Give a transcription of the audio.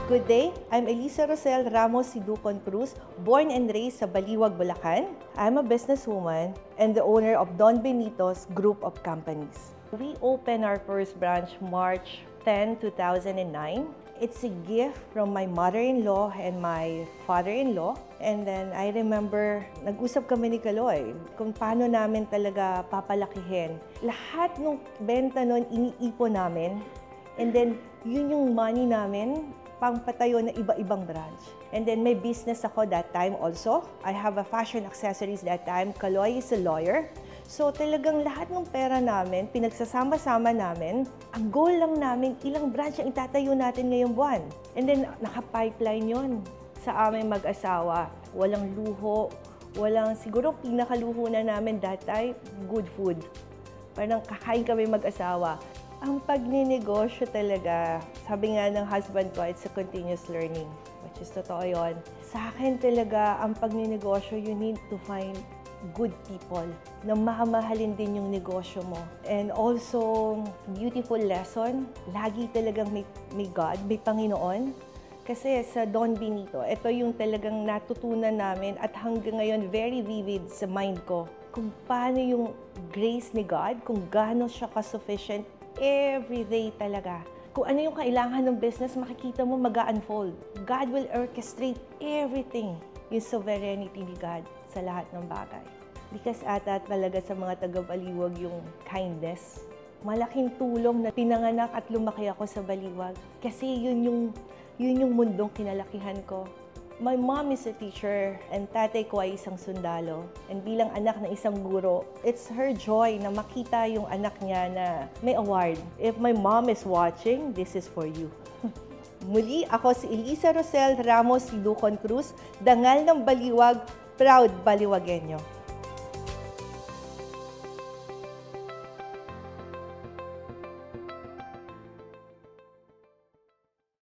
Good day, I'm Elisa Rosel Ramos Siducon Cruz, born and raised sa Baliwag, Bulacan. I'm a businesswoman and the owner of Don Benito's Group of Companies. We opened our first branch March 10, 2009. It's a gift from my mother-in-law and my father-in-law. And then I remember, nag-usap kami ni Kaloy kung paano namin talaga papalakihin. Lahat ng benta nun, iniipon namin. And then, yun yung money namin pangpatayo na iba-ibang branch. And then may business ako that time also. I have a fashion accessories that time. Kaloy is a lawyer. So talagang lahat ng pera namin, pinagsasama-sama namin. Ang goal lang namin, ilang branch ang itatayo natin ngayong buwan. And then naka-pipeline yon sa aming mag-asawa. Walang luho, siguro pinakaluho na namin that time, good food. Parang kakain kami mag-asawa. Ang pagninegosyo talaga, sabi nga ng husband ko, it's a continuous learning, which is totoo yun. Sa akin talaga, ang pagninegosyo, you need to find good people na mamahalin din yung negosyo mo. And also, beautiful lesson, lagi talagang may God, may Panginoon. Kasi sa Don Benito, ito yung talagang natutunan namin at hanggang ngayon very vivid sa mind ko. Kung paano yung grace ni God, kung gaano siya ka-sufficient everyday talaga. Kung ano yung kailangan ng business, makikita mo mag-unfold. God will orchestrate everything. Yung sovereignty ni God sa lahat ng bagay. Because ata talaga sa mga taga-Baliwag yung kindness. Malaking tulong na pinanganak at lumaki ako sa Baliwag. Kasi yun yung mundong kinalakihan ko. My mom is a teacher and tatay ko ay isang sundalo. And bilang anak ng isang guro, it's her joy na makita yung anak niya na may award. If my mom is watching, this is for you. Muli, ako si Elisa Rosel Ramos Siducon Cruz, dangal ng Baliwag, proud Baliwagenyo.